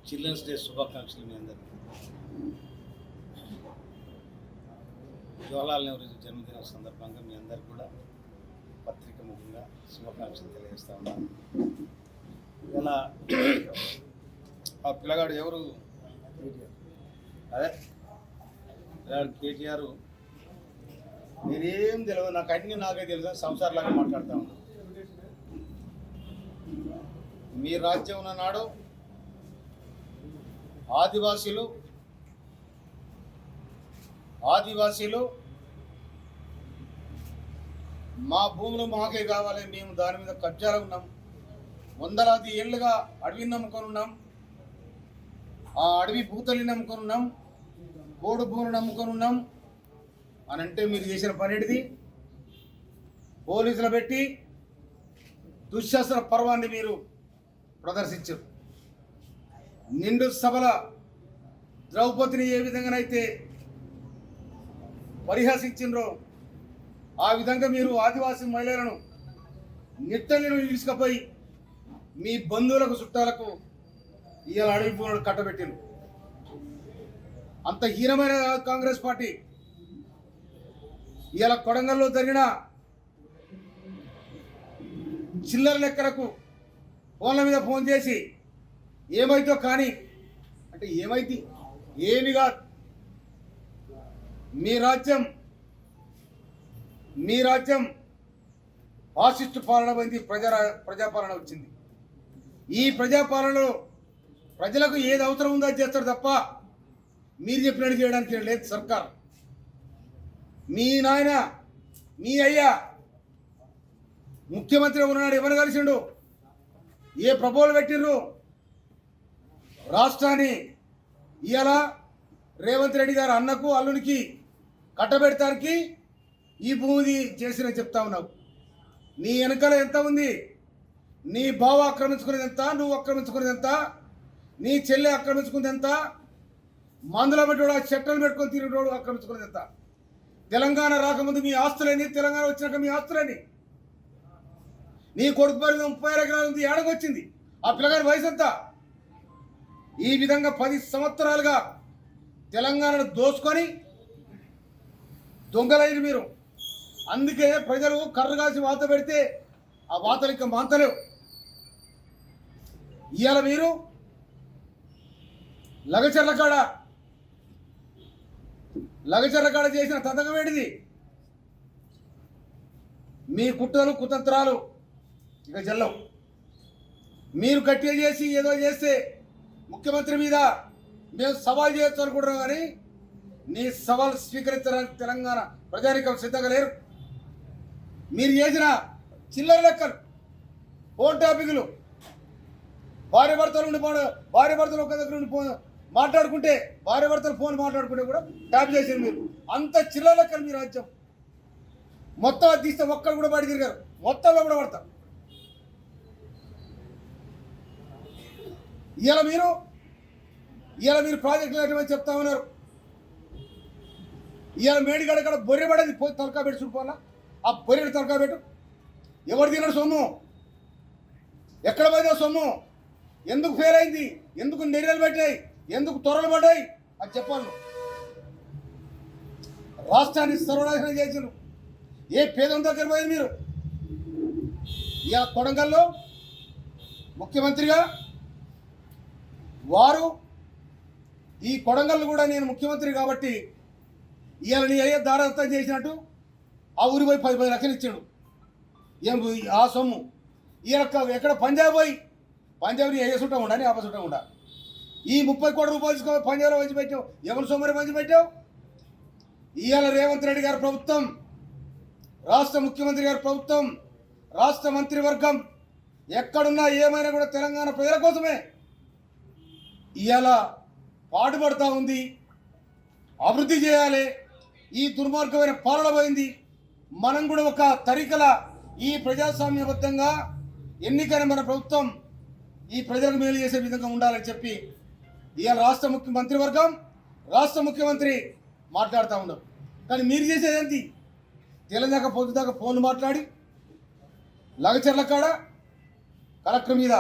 Children's day శుభాకాంక్షలు మీ అందరికీ. జవహర్లాల్ నెహ్రూ జన్మదినం సందర్భంగా మీ అందరికీ కూడా పత్రిక ముఖ్యంగా శుభాకాంక్షలు తెలియజేస్తా ఉన్నాను. ఇలా ఆ పిల్లగాడు ఎవరు, అదే పిల్లగాడు కేటీఆర్, మీరేం తెలియదు, నాకు అన్ని నాకే తెలుసు, సంసారంలాగా మాట్లాడుతూ ఉన్నాను. మీ రాజ్యం ఉన్న నాడు ఆదివాసీలు మా భూములు మాకే కావాలి, మేము దాని మీద కబ్జాలు ఉన్నాం, వందలాది ఏళ్ళుగా అడవిని నమ్ముకొని ఉన్నాం, ఆ అడవి భూతల్ని నమ్ముకొని ఉన్నాం, కోడు భూములు నమ్ముకొని ఉన్నాం అని అంటే మీరు చేసిన పనిటిది పోలీసులు పెట్టి దుశ్శాసన పర్వాన్ని మీరు ప్రదర్శించారు. నిండు సభల ద్రౌపదిని ఏ విధంగానైతే పరిహసించిండ్రో ఆ విధంగా మీరు ఆదివాసీ మహిళలను నిట్టలను తీసుకుపోయి మీ బంధువులకు చుట్టాలకు ఇవాళ అడవి భూములను కట్టబెట్టిండ్రు. అంత హీనమైన కాంగ్రెస్ పార్టీ ఇవాళ కొడంగల్లో జరిగిన చిల్లర లెక్కలకు ఫోన్ల మీద ఫోన్ చేసి ఏమైతో కానీ అంటే ఏమైంది, ఏమి కాదు, మీ రాజ్యం ఫాసిస్టు పాలన పోయింది, ప్రజాపాలన వచ్చింది. ఈ ప్రజాపాలనలో ప్రజలకు ఏది అవసరం ఉందో అది చేస్తారు తప్ప మీరు చెప్పినట్టు చేయడానికి లేదు సర్కార్. మీ నాయన మీ అయ్యా ముఖ్యమంత్రి ఉన్నాడు, ఎవరు కలిసిండు, ఏ ప్రపోజల్ పెట్టిర్రు, రాష్ట్రాన్ని ఇవాళ రేవంత్ రెడ్డి గారు అన్నకు అల్లునికి కట్టబెడతానికి ఈ భూమి చేసిన చెప్తా ఉన్నావు. నీ వెనకాల ఎంత ఉంది, నీ బావ ఆక్రమించుకునేది ఎంత, నువ్వు ఆక్రమించుకునేది ఎంత, నీ చెల్లె ఆక్రమించుకునేది ఎంత, మందులో పెట్టాడు ఆ చెట్టలు పెట్టుకొని తిరిగినోడు ఆక్రమించుకునేది ఎంత. తెలంగాణ రాకముందు మీ ఆస్తులేని, తెలంగాణ వచ్చినాక మీ ఆస్తులేని. నీ కొడుకు పరిధి 30 ఎకరాల ఉంది, ఏడకొచ్చింది, ఆ పిల్లగారి వయసు ఎంత. ఈ విధంగా 10 సంవత్సరాలుగా తెలంగాణను దోసుకొని దొంగలైన మీరు. అందుకే ప్రజలు కర్ర కాసి వాత పెడితే ఆ వాతలు ఇంకా మాంతలేవు. ఇవాళ మీరు లగచర్ల కాడ చేసిన తతంగం ఏంటిది? మీ కుట్రలు కుతంత్రాలు ఇక జల్లవు. మీరు గట్టిగా చేసి ఏదో చేస్తే ముఖ్యమంత్రి మీద మేము సవాల్ చేయొచ్చు అనుకుంటున్నాం, కానీ నీ సవాల్ స్వీకరించడానికి తెలంగాణ ప్రజానికం సిద్ధంగా లేరు. మీరు చేసిన చిల్లర లెక్కలు, ఫోన్ టాపిక్లు, భార్య భర్తలు ఒక దగ్గర నుండి మాట్లాడుకుంటే భార్య భర్తలు ఫోన్ మాట్లాడుకుంటే కూడా ట్యాప్ చేశారు మీరు. అంత చిల్లర లెక్కలు మీ రాజ్యం. మొత్తం అది తీస్తే ఒక్కరు కూడా బయట తిరిగారు, మొత్తంలో కూడా పడతారు. ఇవాళ మీరు ప్రాజెక్టులు కట్టమని చెప్తా ఉన్నారు. ఇవాళ మేడిగడ కాడ బొర్రె పడేది, పోయి తలకా పెట్టి చూడుకోవాలా, ఆ బొర్రెని తలకా పెట్టు. ఎవరు తిన్నాడు సొమ్ము, ఎక్కడ పోయిందో సొమ్ము, ఎందుకు ఫెయిల్ అయింది, ఎందుకు నెర్రలు పెట్టాయి, ఎందుకు త్వరలు పడ్డాయి అది చెప్పాలి. రాష్ట్రాన్ని సర్వనాశనం చేసిన ఏ పేదం దగ్గర పోయింది మీరు. ఇవాళ కొడంగల్లో ముఖ్యమంత్రిగా వారు, ఈ కొడంగల్ కూడా నేను ముఖ్యమంత్రి కాబట్టి ఇవాళ నీ అయ్యే దారాదత్తం చేసినట్టు ఆ ఊరి పోయి 10 లక్షలు ఇచ్చాడు. ఏం ఆ సొమ్ము ఇవాళ ఎక్కడ పంజాబ్ నీ అయ్యే చుట్టం ఉండా, నీ ఆప చుట్టం ఉండా. ఈ 30 కోట్ల రూపాయలు తీసుకో పంజాబ్లో పంచి పెట్టావు, ఎవరి సొమ్మని పంచి పెట్టావు. ఇవాళ రేవంత్ రెడ్డి గారి ప్రభుత్వం, రాష్ట్ర ముఖ్యమంత్రి గారి ప్రభుత్వం, రాష్ట్ర మంత్రివర్గం ఎక్కడున్నా ఏమైనా కూడా తెలంగాణ ప్రజల కోసమే ఇవాళ పాటుపడుతూ ఉంది. అభివృద్ధి చేయాలి. ఈ దుర్మార్గమైన పాలన పోయింది. మనం కూడా ఒక తరికల ఈ ప్రజాస్వామ్యబద్ధంగా ఎన్నికైన మన ప్రభుత్వం ఈ ప్రజలకు మేలు చేసే విధంగా ఉండాలని చెప్పి ఇవాళ రాష్ట్ర మంత్రివర్గం, రాష్ట్ర ముఖ్యమంత్రి మాట్లాడుతూ ఉన్నారు. కానీ మీరు చేసేది ఏంటి? తెలంగాణ పొద్దుదాకా ఫోన్లు మాట్లాడి లగచర్ల కాడ కలెక్టర్ మీద,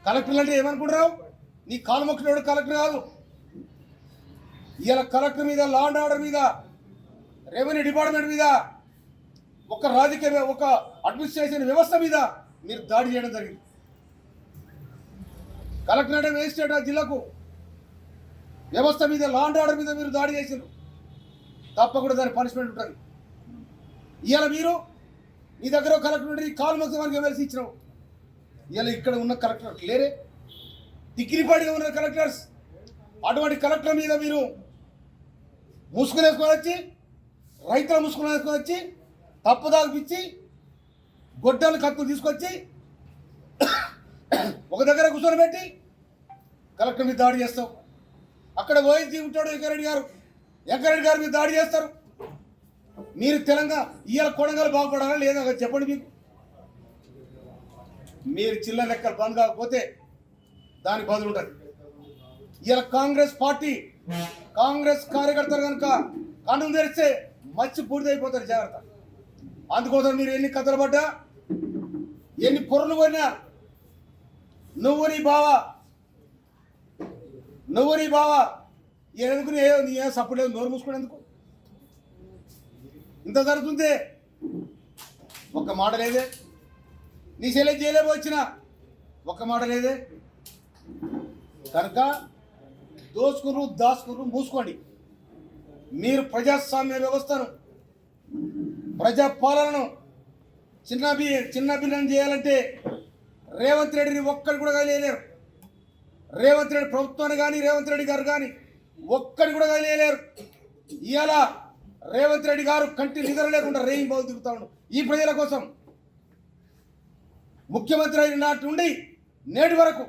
కలెక్టర్లు అంటే ఏమనుకుంటున్నావు? నీ కాలు మొక్కినోడు కలెక్టర్ కాదు. ఇలా కలెక్టర్ మీద, లా అండ్ ఆర్డర్ మీద, రెవెన్యూ డిపార్ట్మెంట్ మీద, ఒక రాజకీయ ఒక అడ్మినిస్ట్రేషన్ వ్యవస్థ మీద మీరు దాడి చేయడం జరిగింది. కలెక్టర్ అంటే మేజిస్ట్రేట్ ఆ జిల్లాకు వ్యవస్థ మీద, లా అండ్ ఆర్డర్ మీద మీరు దాడి చేశారు. తప్పకుండా దాని పనిష్మెంట్ ఉంటుంది. ఇవాళ మీరు నీ దగ్గర కలెక్టర్ ఉంటే కాలు మొత్తం మనకి ఎమ్మెల్సీ ఇచ్చినావు. ఇవాళ ఇక్కడ ఉన్న కలెక్టర్ లేరే, డిగ్రీపాటిగా ఉన్న కలెక్టర్స్. అటువంటి కలెక్టర్ మీద మీరు ముసుగులు వేసుకొని వచ్చి, రైతుల ముసుగులు వేసుకొని వచ్చి, తప్పుదాగిపించి, గొడ్డలు కత్తులు తీసుకొచ్చి ఒక దగ్గర కూర్చొని పెట్టి కలెక్టర్ మీద దాడి చేస్తావు. అక్కడ ఓఎస్డీ ఉంటాడు వెంకరెడ్డి గారు మీద దాడి చేస్తారు. మీరు తెలంగాణ ఇవాళ కొడంగల్ బాగుపడాలా లేదా చెప్పండి. మీకు మీరు చిల్లర లెక్కలు బంద్ కాకపోతే దానికి బదులు ఉంటుంది. ఇవాళ కాంగ్రెస్ పార్టీ, కాంగ్రెస్ కార్యకర్తలు కనుక కన్ను తెరిస్తే మచ్చి పూర్తయిపోతారు. జాగ్రత్త. అందుకోసం మీరు ఎన్ని కథలు పడ్డా, ఎన్ని పొరలు పడినా, నువ్వు నీ బావ ఎందుకు నీ సపోర్ట్ లేదు, నోరు మూసుకునేందుకు ఇంత జరుగుతుంది. ఒక్క మాట లేదే, నీ చెల్లె చేయలేబో వచ్చిన ఒక్క మాట లేదే. కనుక దాచుకురు మూసుకోండి. మీరు ప్రజాస్వామ్య వ్యవస్థను, ప్రజాపాలనను చిన్నభిన్నం చేయాలంటే రేవంత్ రెడ్డిని ఒక్కడి కూడా కదిలేయలేరు. రేవంత్ రెడ్డి ప్రభుత్వాన్ని కానీ, రేవంత్ రెడ్డి గారు కానీ ఒక్కడి కూడా కదిలేయలేరు. ఇవాళ రేవంత్ రెడ్డి గారు కంటి నిద్ర లేకుండా రేయి బాగు దిగుతా ఉన్నాడు ఈ ప్రజల కోసం. ముఖ్యమంత్రి అయిన నాటి నుండి నేటి వరకు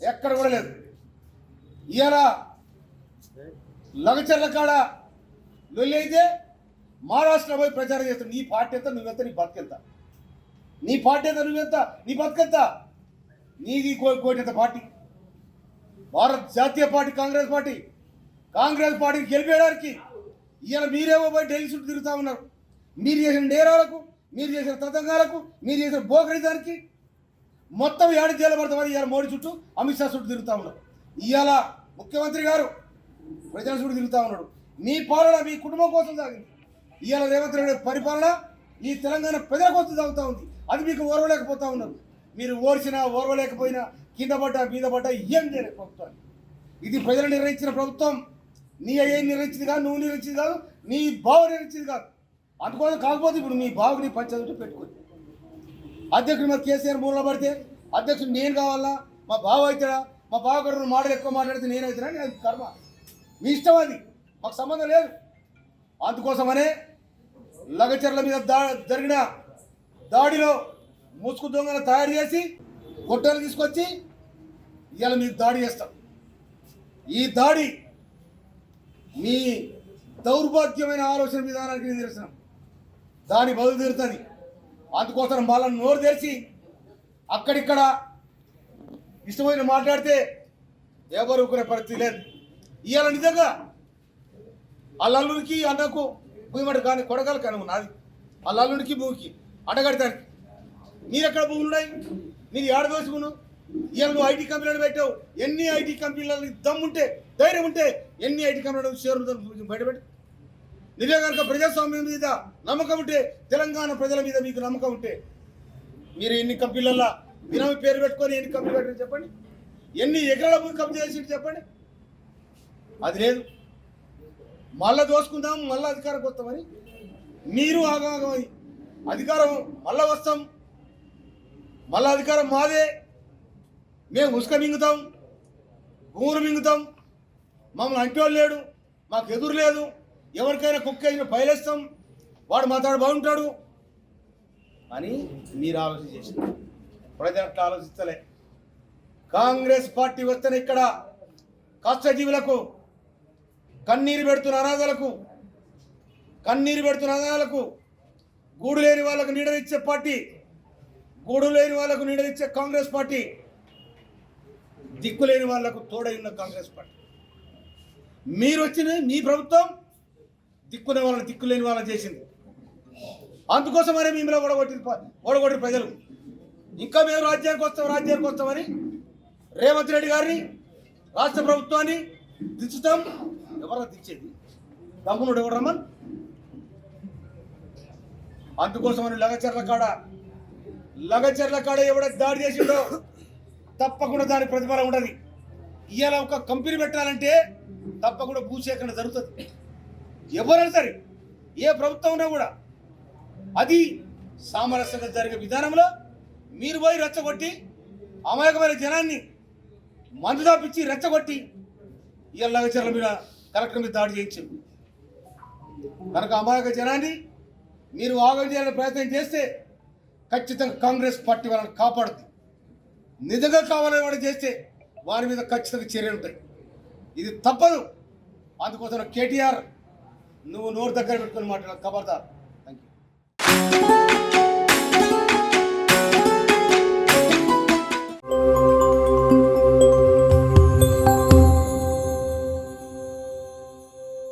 ఎక్కడ కూడా లేదు. ఇవాళ లగచర్ల కాడ లొల్లి అయితే మహారాష్ట్ర పోయి ప్రచారం చేస్తాడు. నీ పార్టీ ఎంత, నువ్వెంత, నీ బతికెంత. నీ పార్టీ ఎంత, నువ్వెంత, నీ బతికెంత. నీది కోటెంత పార్టీ. భారత జాతీయ పార్టీ కాంగ్రెస్ పార్టీని గెలిపేయడానికి ఇవాళ మీరేమో పోయి ఢిల్లీ చుట్టూ తిరుగుతూ ఉన్నారు. మీరు చేసిన నేరాలకు, మీరు చేసిన తతంగాలకు, మీరు చేసిన బోకరిదానికి మొత్తం ఏడు జైలు పడతామని ఇవాళ మోడీ చుట్టూ, అమిత్ షా చుట్టూ తిరుగుతూ ఉన్నారు. ఇవాళ ముఖ్యమంత్రి గారు ప్రజల చుట్టూ తిరుగుతూ ఉన్నాడు. మీ పాలన మీ కుటుంబం కోసం సాగింది. ఇవాళ రేవంత్ రెడ్డి పరిపాలన ఈ తెలంగాణ ప్రజల కోసం సాగుతూ ఉంది. అది మీకు ఓర్వలేకపోతూ ఉన్నారు. మీరు ఓర్చినా ఓర్వలేకపోయినా, కింద పడ్డా మీద పడ్డా ఏం చేయలేదు ప్రభుత్వాన్ని. ఇది ప్రజలు నిర్ణయించిన ప్రభుత్వం. నీ అయ్యే నిర్ణయించింది కాదు, నువ్వు నిర్ణయించింది కాదు, నీ బావ నిర్ణయించింది కాదు. అందుకోసం కాకపోతే ఇప్పుడు మీ బావుని పంచాయతీ పెట్టుకోండి. అధ్యక్షుడు మరి కేసీఆర్ మూలలో పడితే అధ్యక్షుడు నేను కావాలా, మా బావ అవుతాడా, మా బావ గారు మాటలు ఎక్కువ మాట్లాడితే నేను అవుతాడా, నేను కర్మ, మీ ఇష్టం, అది మాకు సంబంధం లేదు. అందుకోసమనే లగచర్ల మీద జరిగిన దాడిలో ముసుగు దొంగలు తయారు చేసి గొడ్డలు తీసుకొచ్చి ఇవాళ మీకు దాడి చేస్తాం. ఈ దాడి మీ దౌర్భాగ్యమైన ఆలోచన విధానానికి నిదర్శనం. దాని బదులు తీరుతుంది. అందుకోసం వాళ్ళని నోరు తెరిచి అక్కడిక్కడ ఇష్టమైన మాట్లాడితే ఎవరు ఊరుకునే పరిస్థితి లేదు. ఇవాళ నిజంగా అల్లల్లుడికి అన్నకు భూమి కానీ కొడగలు కానీ నాది, అల్లల్లుడికి భూమికి అడ్డగడతానికి మీరు ఎక్కడ భూములు ఉన్నాయి, మీరు ఏడ దోచుకును. ఇవాళ నువ్వు ఐటీ కంపెనీలు పెట్టావు. ఎన్ని ఐటీ కంపెనీలు దమ్ముంటే, ధైర్యం ఉంటే ఎన్ని ఐటీ కంపెనీలు షేర్లు బయటపెట్టు. నువ్వే కనుక ప్రజాస్వామ్యం మీద నమ్మకం ఉంటే, తెలంగాణ ప్రజల మీద మీకు నమ్మకం ఉంటే, మీరు ఎన్ని కంపెనీలల్లో బినామీ పేరు పెట్టుకొని ఎన్ని కంపెనీలు పెట్టారు చెప్పండి. ఎన్ని ఎకరాల భూమి కంపెనీ చేసి చెప్పండి. అది లేదు. మళ్ళా దోసుకుందాం, మళ్ళీ అధికారంకి వస్తామని మీరు ఆగమని అధికారం మళ్ళా వస్తాం, మళ్ళా అధికారం మాదే, మేము ఉసుక మింగుతాం, భూములు మింగుతాం, మమ్మల్ని అంటోళ్ళు లేడు, మాకు ఎదురు లేదు, ఎవరికైనా కుక్కేసిన బయలేస్తాం, వాడు మాట్లాడు బాగుంటాడు అని మీరు ఆలోచన చేసిన ప్రజలకు ఆలోచించలే. కాంగ్రెస్ పార్టీ వస్తేనే ఇక్కడ కష్టజీవులకు, కన్నీరు పెడుతున్న అనాథలకు, గూడు లేని వాళ్ళకు నీడనిచ్చే పార్టీ, గూడు లేని వాళ్ళకు నీడనిచ్చే కాంగ్రెస్ పార్టీ, దిక్కు లేని వాళ్లకు తోడై ఉన్న కాంగ్రెస్ పార్టీ. మీరు వచ్చిన మీ ప్రభుత్వం దిక్కునే వాళ్ళని దిక్కు లేని వాళ్ళని చేసింది. అందుకోసమనే మిమ్మల్ని ఓడగొట్టి ప్రజలు ఇంకా మేము రాజ్యానికి వస్తామని రేవంత్ రెడ్డి గారిని రాష్ట్ర ప్రభుత్వాన్ని దించుతాం. ఎవరో దించేది? దమ్మునుడు ఎవరు రమ్మన్? అందుకోసమని లగచర్ల కాడ ఎవడ దాడి చేసిండో తప్పకుండా దాని ప్రతిఫలం ఉండదు. ఇవాళ ఒక కంపెనీ పెట్టాలంటే తప్పకుండా భూసేకరణ జరుగుతుంది. ఎవరైనా సరే, ఏ ప్రభుత్వం ఉన్నా కూడా అది సామరస్యంగా జరిగే విధానంలో మీరు పోయి రెచ్చగొట్టి అమాయకమైన జనాన్ని మందు దాపించి రెచ్చగొట్టి ఇవాళ లగచర్ల మీద కలెక్టర్ మీద దాడి చేయించారు. కనుక అమాయక జనాన్ని మీరు ఆగం చేయాలని ప్రయత్నం చేస్తే ఖచ్చితంగా కాంగ్రెస్ పార్టీ వాళ్ళని కాపాడుతుంది. నిజంగా కావాలని వాడు చేస్తే వారి మీద ఖచ్చితంగా చర్యలు ఉంటాయి. ఇది తప్పదు. అందుకోసం కేటీఆర్, నువ్వు నోరు దగ్గర పెట్టుకుని మాట్లాడాలి. ఖబర్దార్.